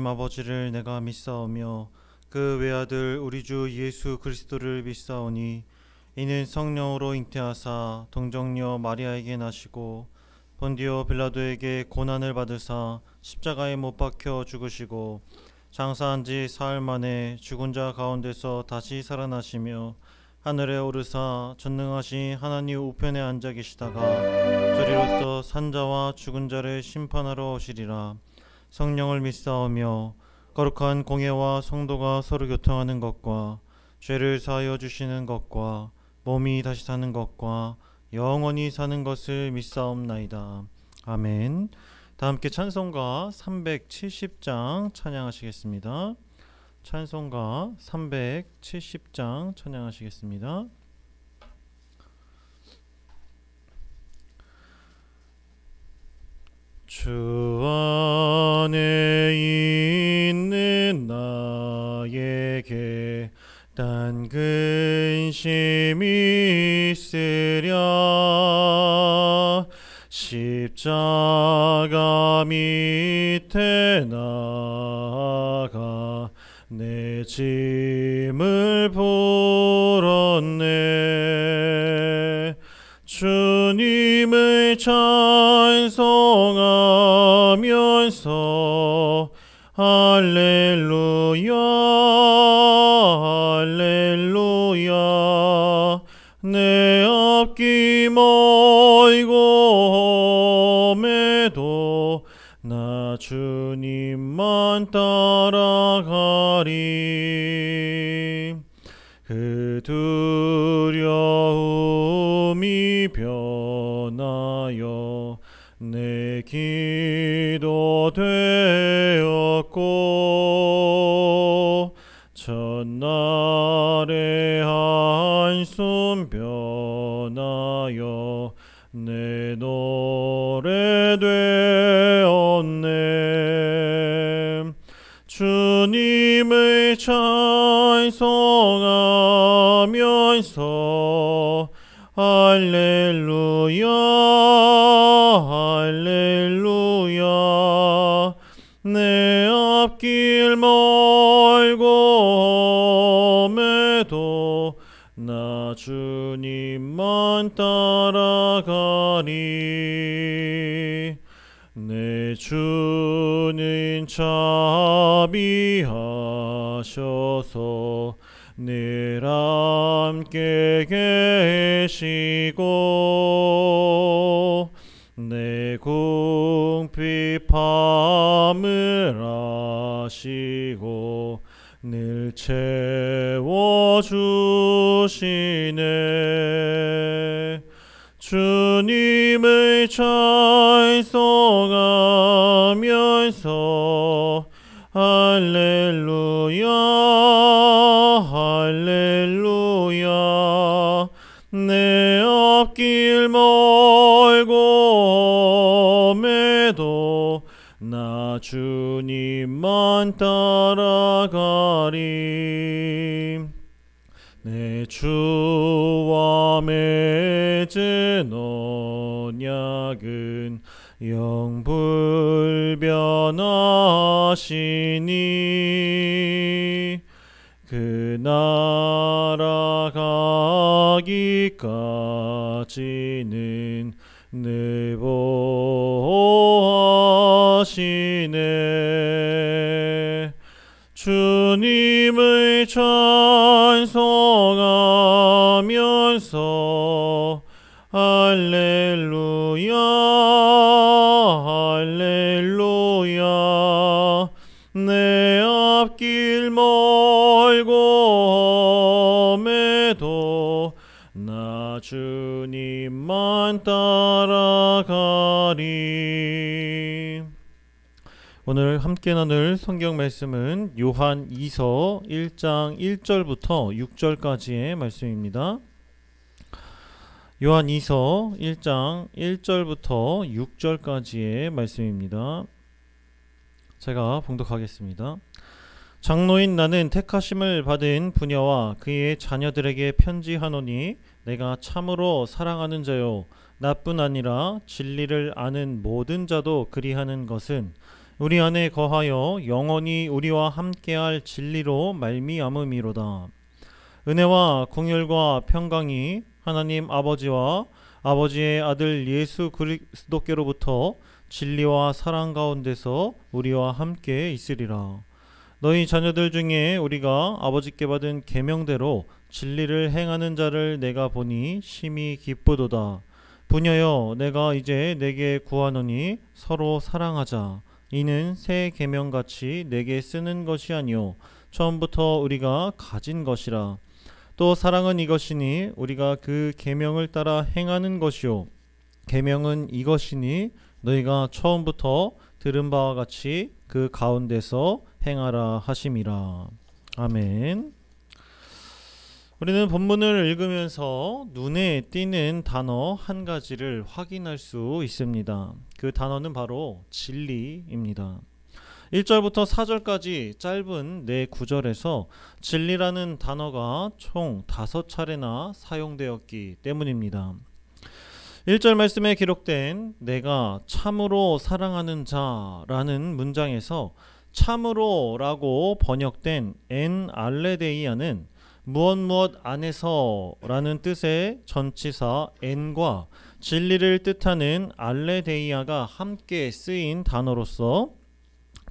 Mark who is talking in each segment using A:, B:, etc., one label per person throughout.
A: 하나님 아버지를 내가 믿사오며 그 외아들 우리 주 예수 그리스도를 믿사오니 이는 성령으로 잉태하사 동정녀 마리아에게 나시고 본디오 빌라도에게 고난을 받으사 십자가에 못 박혀 죽으시고 장사한 지 사흘 만에 죽은 자 가운데서 다시 살아나시며 하늘에 오르사 전능하신 하나님 우편에 앉아 계시다가 저리로서 산자와 죽은 자를 심판하러 오시리라. 성령을 믿사오며 거룩한 공예와 성도가 서로 교통하는 것과 죄를 사하여 주시는 것과 몸이 다시 사는 것과 영원히 사는 것을 믿사옵나이다. 아멘. 다 함께 찬송가 370장 찬양하시겠습니다. 찬송가 370장 찬양하시겠습니다. 주 안에 있는 나에게 단 근심이 있으랴. 십자가 밑에 나아가 내 짐을 풀었네. 주님을 찬송하면서 할렐루야 할렐루야. 내 앞길 멀고 험해도 나 주님만 따라가리. 그 두려움이 변하여 내 기도 되었고 첫날의 한숨 변하여 내 노래 되었네. 주님을 찬송하면서 할렐루야 할렐루야. 내 앞길 멀고 험해도 나 주님만 따라가리. 내 주는 자비하셔서 늘 함께 계시고 내 궁핍함을 아시고 늘 채워주시네. 주님을 찬송하면서 할렐루야 할렐루야. 내 앞길 멀고 험해도 나 주님만 따라가리. 내 주와 맺은 언약은 영불변하시니 그 나라 가기까지는 늘 보호하시네. 주님을 찬송하면서 할렐루야 할렐루야. 내 앞길 멀고 험해도 나 주님만 따라가리. 오늘 함께 나눌 성경 말씀은 요한 2서 1장 1절부터 6절까지의 말씀입니다. 요한 2서 1장 1절부터 6절까지의 말씀입니다. 제가 봉독하겠습니다. 장로인 나는 택하심을 받은 부녀와 그의 자녀들에게 편지하노니 내가 참으로 사랑하는 자요 나뿐 아니라 진리를 아는 모든 자도 그리하는 것은 우리 안에 거하여 영원히 우리와 함께할 진리로 말미암음이로다. 은혜와 긍휼과 평강이 하나님 아버지와 아버지의 아들 예수 그리스도께로부터 진리와 사랑 가운데서 우리와 함께 있으리라. 너희 자녀들 중에 우리가 아버지께 받은 계명대로 진리를 행하는 자를 내가 보니 심히 기쁘도다. 부녀여, 내가 이제 내게 구하노니 서로 사랑하자. 이는 새 계명같이 내게 쓰는 것이 아니요 처음부터 우리가 가진 것이라. 또 사랑은 이것이니 우리가 그 계명을 따라 행하는 것이요 계명은 이것이니 너희가 처음부터 들은 바와 같이 그 가운데서 행하라 하심이라. 아멘. 우리는 본문을 읽으면서 눈에 띄는 단어 한 가지를 확인할 수 있습니다. 그 단어는 바로 진리입니다. 1절부터 4절까지 짧은 네 구절에서 진리라는 단어가 총 5차례나 사용되었기 때문입니다. 1절 말씀에 기록된 내가 참으로 사랑하는 자라는 문장에서 참으로 라고 번역된 엔 알레데이아는 무엇 안에서 라는 뜻의 전치사 엔과 진리를 뜻하는 알레데이아가 함께 쓰인 단어로서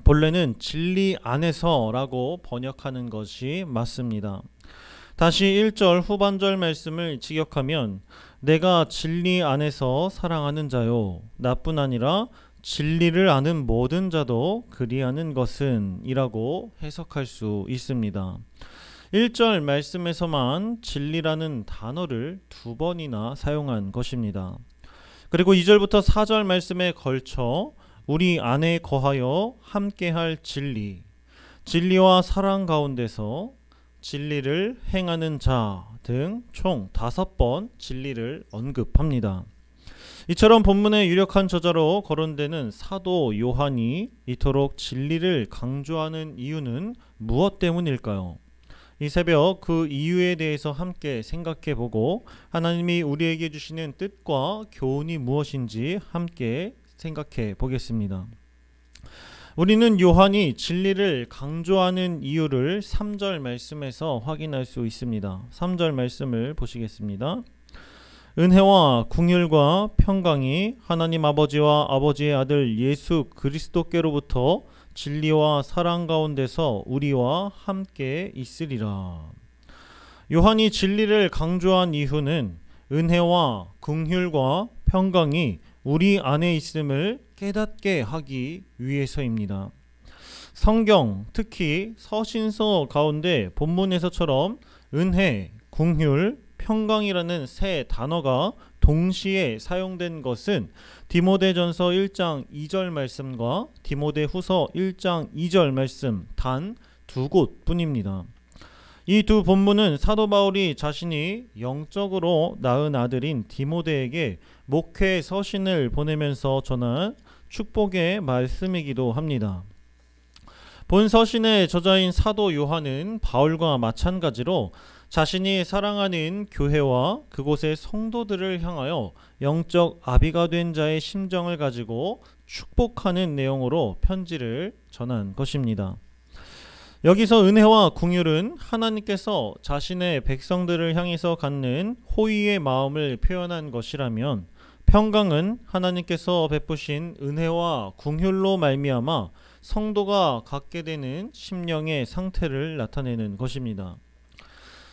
A: 본래는 진리 안에서 라고 번역하는 것이 맞습니다. 다시 1절 후반절 말씀을 직역하면 내가 진리 안에서 사랑하는 자요 나뿐 아니라 진리를 아는 모든 자도 그리하는 것은 이라고 해석할 수 있습니다. 1절 말씀에서만 진리라는 단어를 2번이나 사용한 것입니다. 그리고 2절부터 4절 말씀에 걸쳐 우리 안에 거하여 함께할 진리, 진리와 사랑 가운데서 진리를 행하는 자 등 총 5번 진리를 언급합니다. 이처럼 본문의 유력한 저자로 거론되는 사도 요한이 이토록 진리를 강조하는 이유는 무엇 때문일까요? 이 새벽 그 이유에 대해서 함께 생각해보고 하나님이 우리에게 주시는 뜻과 교훈이 무엇인지 함께 생각해 보겠습니다. 우리는 요한이 진리를 강조하는 이유를 3절 말씀에서 확인할 수 있습니다. 3절 말씀을 보시겠습니다. 은혜와 긍휼과 평강이 하나님 아버지와 아버지의 아들 예수 그리스도께로부터 진리와 사랑 가운데서 우리와 함께 있으리라. 요한이 진리를 강조한 이유는 은혜와 긍휼과 평강이 우리 안에 있음을 깨닫게 하기 위해서입니다. 성경, 특히 서신서 가운데 본문에서처럼 은혜, 긍휼, 평강이라는 세 단어가 동시에 사용된 것은 디모데전서 1장 2절 말씀과 디모데후서 1장 2절 말씀 단 2곳 뿐입니다. 이 두 본문은 사도 바울이 자신이 영적으로 낳은 아들인 디모데에게 목회 서신을 보내면서 전한 축복의 말씀이기도 합니다. 본 서신의 저자인 사도 요한은 바울과 마찬가지로 자신이 사랑하는 교회와 그곳의 성도들을 향하여 영적 아비가 된 자의 심정을 가지고 축복하는 내용으로 편지를 전한 것입니다. 여기서 은혜와 긍휼은 하나님께서 자신의 백성들을 향해서 갖는 호의의 마음을 표현한 것이라면 평강은 하나님께서 베푸신 은혜와 긍휼로 말미암아 성도가 갖게 되는 심령의 상태를 나타내는 것입니다.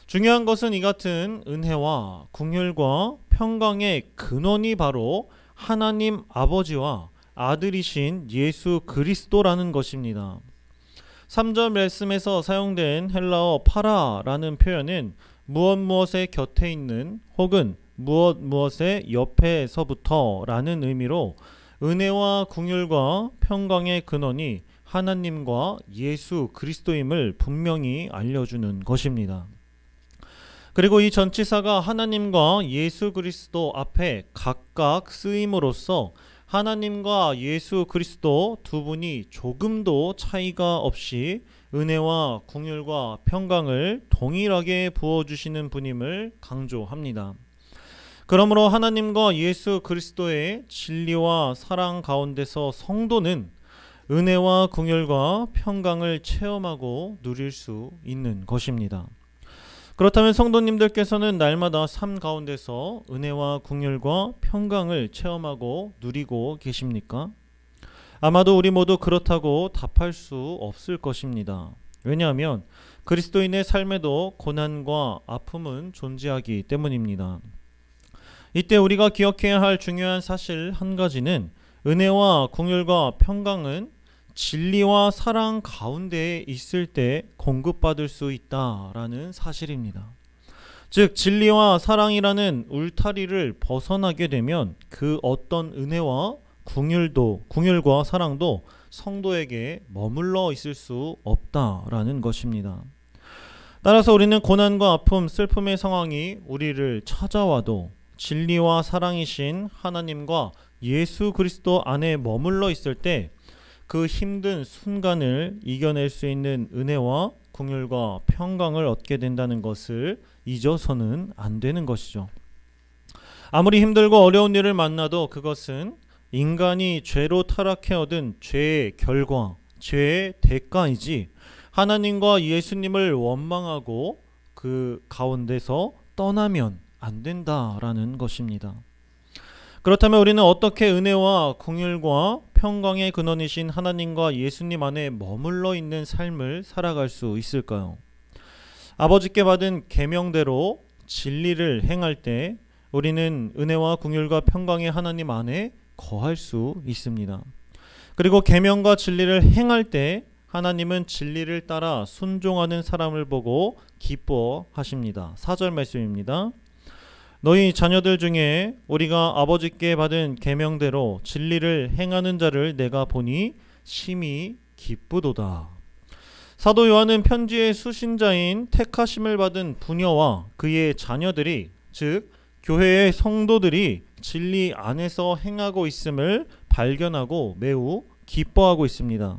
A: 중요한 것은 이 같은 은혜와 긍휼과 평강의 근원이 바로 하나님 아버지와 아들이신 예수 그리스도라는 것입니다. 3절 말씀에서 사용된 헬라어 파라라는 표현은 무엇의 곁에 있는 혹은 무엇의 옆에서부터 라는 의미로 은혜와 긍휼과 평강의 근원이 하나님과 예수 그리스도임을 분명히 알려주는 것입니다. 그리고 이 전치사가 하나님과 예수 그리스도 앞에 각각 쓰임으로써 하나님과 예수 그리스도 두 분이 조금도 차이가 없이 은혜와 긍휼과 평강을 동일하게 부어주시는 분임을 강조합니다. 그러므로 하나님과 예수 그리스도의 진리와 사랑 가운데서 성도는 은혜와 긍휼과 평강을 체험하고 누릴 수 있는 것입니다. 그렇다면 성도님들께서는 날마다 삶 가운데서 은혜와 긍휼과 평강을 체험하고 누리고 계십니까? 아마도 우리 모두 그렇다고 답할 수 없을 것입니다. 왜냐하면 그리스도인의 삶에도 고난과 아픔은 존재하기 때문입니다. 이때 우리가 기억해야 할 중요한 사실 한 가지는 은혜와 긍휼과 평강은 진리와 사랑 가운데에 있을 때 공급받을 수 있다라는 사실입니다. 즉 진리와 사랑이라는 울타리를 벗어나게 되면 그 어떤 은혜와 긍휼과 사랑도 성도에게 머물러 있을 수 없다라는 것입니다. 따라서 우리는 고난과 아픔, 슬픔의 상황이 우리를 찾아와도 진리와 사랑이신 하나님과 예수 그리스도 안에 머물러 있을 때 그 힘든 순간을 이겨낼 수 있는 은혜와 긍휼과 평강을 얻게 된다는 것을 잊어서는 안 되는 것이죠. 아무리 힘들고 어려운 일을 만나도 그것은 인간이 죄로 타락해 얻은 죄의 결과, 죄의 대가이지 하나님과 예수님을 원망하고 그 가운데서 떠나면 안 된다라는 것입니다. 그렇다면 우리는 어떻게 은혜와 긍휼과 평강의 근원이신 하나님과 예수님 안에 머물러 있는 삶을 살아갈 수 있을까요? 아버지께 받은 계명대로 진리를 행할 때 우리는 은혜와 긍휼과 평강의 하나님 안에 거할 수 있습니다. 그리고 계명과 진리를 행할 때 하나님은 진리를 따라 순종하는 사람을 보고 기뻐하십니다. 4절 말씀입니다. 너희 자녀들 중에 우리가 아버지께 받은 계명대로 진리를 행하는 자를 내가 보니 심히 기쁘도다. 사도 요한은 편지의 수신자인 택하심을 받은 부녀와 그의 자녀들이, 즉 교회의 성도들이 진리 안에서 행하고 있음을 발견하고 매우 기뻐하고 있습니다.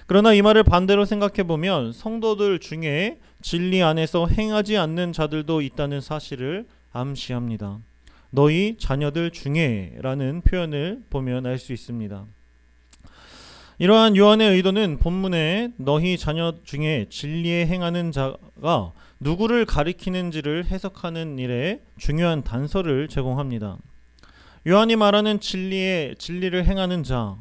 A: 그러나 이 말을 반대로 생각해보면 성도들 중에 진리 안에서 행하지 않는 자들도 있다는 사실을 암시합니다. 너희 자녀들 중에 라는 표현을 보면 알 수 있습니다. 이러한 요한의 의도는 본문에 너희 자녀 중에 진리에 행하는 자가 누구를 가리키는지를 해석하는 일에 중요한 단서를 제공합니다. 요한이 말하는 진리를 행하는 자,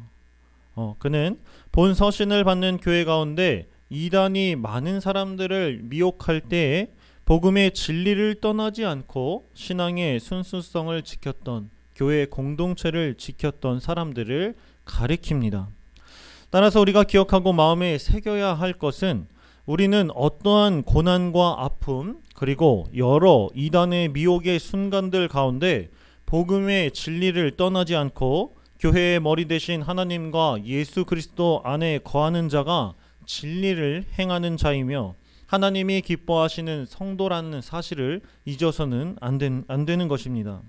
A: 그는 본 서신을 받는 교회 가운데 이단이 많은 사람들을 미혹할 때에 복음의 진리를 떠나지 않고 신앙의 순수성을 지켰던, 교회 공동체를 지켰던 사람들을 가리킵니다. 따라서 우리가 기억하고 마음에 새겨야 할 것은 우리는 어떠한 고난과 아픔 그리고 여러 이단의 미혹의 순간들 가운데 복음의 진리를 떠나지 않고 교회의 머리 되신 하나님과 예수 그리스도 안에 거하는 자가 진리를 행하는 자이며 하나님이 기뻐하시는 성도라는 사실을 잊어서는 안 되는 것입니다.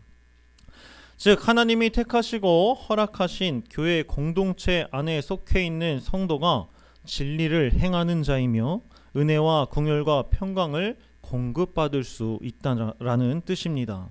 A: 즉 하나님이 택하시고 허락하신 교회 공동체 안에 속해 있는 성도가 진리를 행하는 자이며 은혜와 긍휼과 평강을 공급받을 수 있다라는 뜻입니다.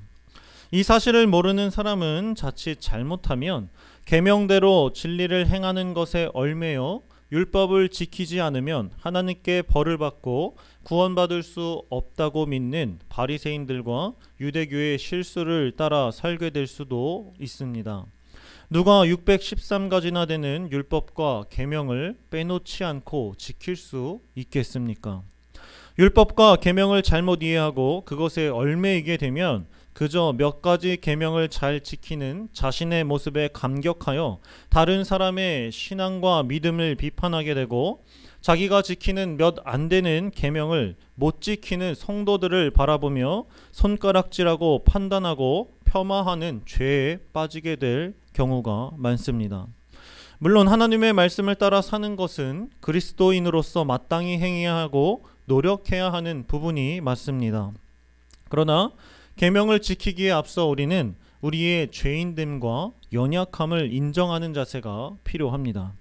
A: 이 사실을 모르는 사람은 자칫 잘못하면 계명대로 진리를 행하는 것에 얽매여 율법을 지키지 않으면 하나님께 벌을 받고 구원받을 수 없다고 믿는 바리새인들과 유대교의 실수를 따라 살게 될 수도 있습니다. 누가 613가지나 되는 율법과 계명을 빼놓지 않고 지킬 수 있겠습니까? 율법과 계명을 잘못 이해하고 그것에 얽매이게 되면 그저 몇 가지 계명을 잘 지키는 자신의 모습에 감격하여 다른 사람의 신앙과 믿음을 비판하게 되고 자기가 지키는 몇 안 되는 계명을 못 지키는 성도들을 바라보며 손가락질하고 판단하고 폄하하는 죄에 빠지게 될 경우가 많습니다. 물론 하나님의 말씀을 따라 사는 것은 그리스도인으로서 마땅히 행해야 하고 노력해야 하는 부분이 맞습니다. 그러나 계명을 지키기에 앞서 우리는 우리의 죄인됨과 연약함을 인정하는 자세가 필요합니다.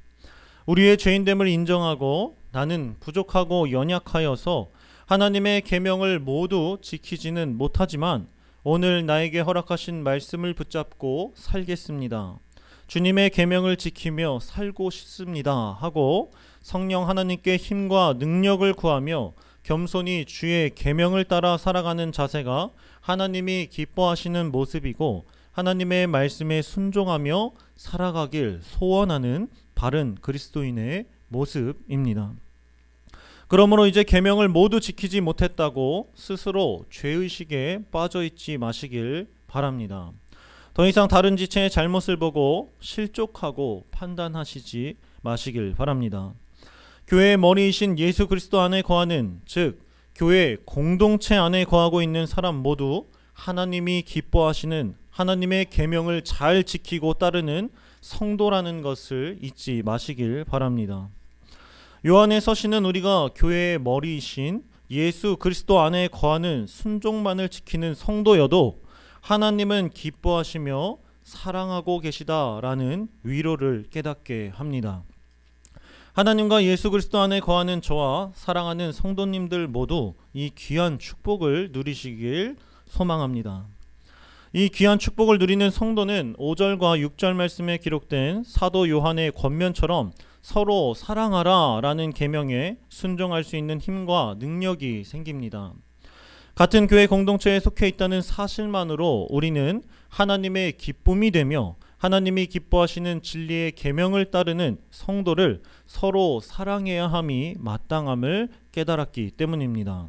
A: 우리의 죄인됨을 인정하고 나는 부족하고 연약하여서 하나님의 계명을 모두 지키지는 못하지만 오늘 나에게 허락하신 말씀을 붙잡고 살겠습니다. 주님의 계명을 지키며 살고 싶습니다 하고 성령 하나님께 힘과 능력을 구하며 겸손히 주의 계명을 따라 살아가는 자세가 하나님이 기뻐하시는 모습이고 하나님의 말씀에 순종하며 살아가길 소원하는 바른 그리스도인의 모습입니다. 그러므로 이제 계명을 모두 지키지 못했다고 스스로 죄의식에 빠져있지 마시길 바랍니다. 더 이상 다른 지체의 잘못을 보고 실족하고 판단하시지 마시길 바랍니다. 교회의 머리이신 예수 그리스도 안에 거하는, 즉 교회 공동체 안에 거하고 있는 사람 모두 하나님이 기뻐하시는 하나님의 계명을 잘 지키고 따르는 성도라는 것을 잊지 마시길 바랍니다. 요한의 서신은 우리가 교회의 머리이신 예수 그리스도 안에 거하는 순종만을 지키는 성도여도 하나님은 기뻐하시며 사랑하고 계시다라는 위로를 깨닫게 합니다. 하나님과 예수 그리스도 안에 거하는 저와 사랑하는 성도님들 모두 이 귀한 축복을 누리시길 소망합니다. 이 귀한 축복을 누리는 성도는 5절과 6절 말씀에 기록된 사도 요한의 권면처럼 서로 사랑하라 라는 계명에 순종할 수 있는 힘과 능력이 생깁니다. 같은 교회 공동체에 속해 있다는 사실만으로 우리는 하나님의 기쁨이 되며 하나님이 기뻐하시는 진리의 계명을 따르는 성도를 서로 사랑해야 함이 마땅함을 깨달았기 때문입니다.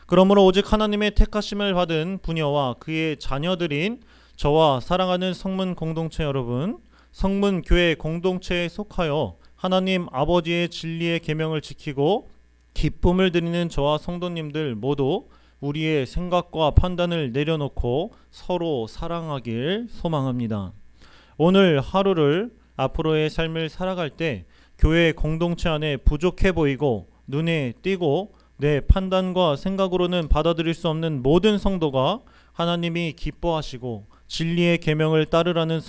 A: 그러므로 오직 하나님의 택하심을 받은 부녀와 그의 자녀들인 저와 사랑하는 성문 공동체 여러분, 성문 교회 공동체에 속하여 하나님 아버지의 진리의 계명을 지키고 기쁨을 드리는 저와 성도님들 모두 우리의 생각과 판단을 내려놓고 서로 사랑하길 소망합니다. 오늘 하루를, 앞으로의 삶을 살아갈 때 교회 공동체 안에 부족해 보이고 눈에 띄고 내 판단과 생각으로는 받아들일 수 없는 모든 성도가 하나님이 기뻐하시고 진리의 계명을 따르는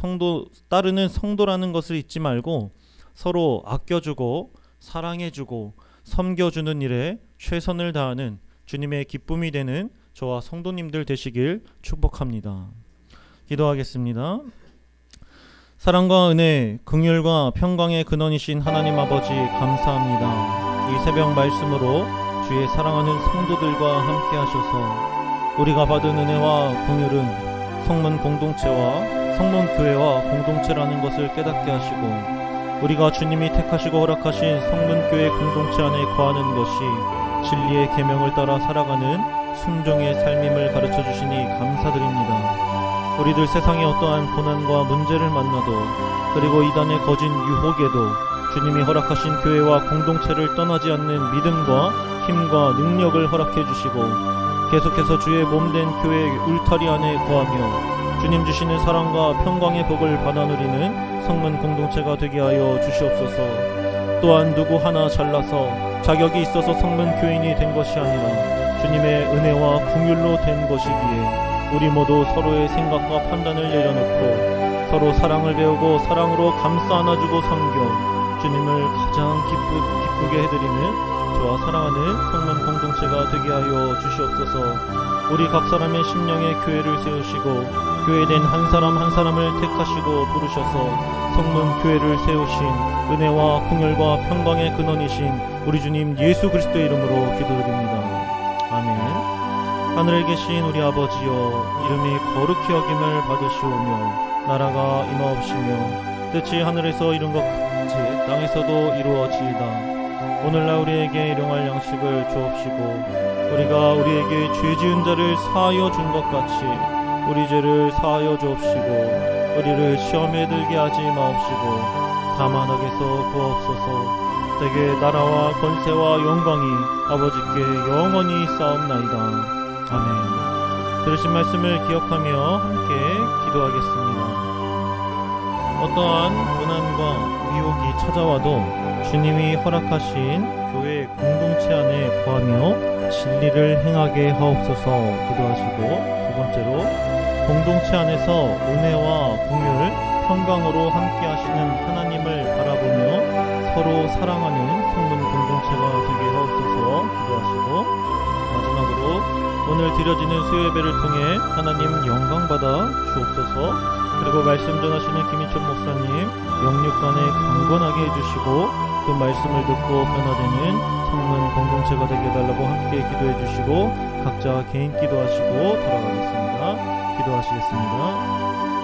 A: 성도라는 것을 잊지 말고 서로 아껴주고 사랑해주고 섬겨주는 일에 최선을 다하는 주님의 기쁨이 되는 저와 성도님들 되시길 축복합니다. 기도하겠습니다. 사랑과 은혜, 긍휼과 평강의 근원이신 하나님 아버지 감사합니다. 이 새벽 말씀으로 주의 사랑하는 성도들과 함께 하셔서 우리가 받은 은혜와 긍휼은 성문 공동체와 성문 교회와 공동체라는 것을 깨닫게 하시고 우리가 주님이 택하시고 허락하신 성문교회 공동체 안에 거하는 것이 진리의 계명을 따라 살아가는 순종의 삶임을 가르쳐 주시니 감사드립니다. 우리들 세상에 어떠한 고난과 문제를 만나도 그리고 이단의 거짓 유혹에도 주님이 허락하신 교회와 공동체를 떠나지 않는 믿음과 힘과 능력을 허락해 주시고 계속해서 주의 몸된 교회의 울타리 안에 거하며 주님 주시는 사랑과 평강의 복을 받아 누리는 성문 공동체가 되게 하여 주시옵소서. 또한 누구 하나 잘나서 자격이 있어서 성문 교인이 된 것이 아니라 주님의 은혜와 긍휼로 된 것이기에 우리 모두 서로의 생각과 판단을 내려놓고 서로 사랑을 배우고 사랑으로 감싸 안아주고 섬겨 주님을 가장 기쁘게 해드리는 저와 사랑하는 성문 공동체가 되게 하여 주시옵소서. 우리 각 사람의 심령의 교회를 세우시고 교회된 한 사람 한 사람을 택하시고 부르셔서 성문 교회를 세우신 은혜와 긍휼과 평강의 근원이신 우리 주님 예수 그리스도의 이름으로 기도드립니다. 아멘. 하늘에 계신 우리 아버지여, 이름이 거룩히 여김을 받으시오며 나라가 임하옵시며 뜻이 하늘에서 이룬 것 같이 땅에서도 이루어지이다. 오늘날 우리에게 일용할 양식을 주옵시고 우리가 우리에게 죄 지은 자를 사하여 준 것 같이 우리 죄를 사하여 주옵시고 우리를 시험에 들게 하지 마옵시고 다만 악에서 구하옵소서. 대개 나라와 권세와 영광이 아버지께 영원히 쌓옵나이다. 아멘. 들으신 말씀을 기억하며 함께 기도하겠습니다. 어떠한 고난과 미혹이 찾아와도 주님이 허락하신 교회 공동체 안에 거하며 진리를 행하게 하옵소서 기도하시고, 두 번째로 공동체 안에서 은혜와 긍휼, 평강으로 함께 하시는 하나님을 바라보며 서로 사랑하는 성문 공동체가 되게 하옵소서 기도하시고, 마지막으로 오늘 드려지는 수요예배를 통해 하나님 영광받아 주옵소서. 그리고 말씀 전하시는 김인철 목사님 영육간에 강건하게 해주시고 그 말씀을 듣고 변화되는 성문 공동체가 되게 해달라고 함께 기도해 주시고 각자 개인 기도하시고 돌아가겠습니다. 기도하시겠습니다.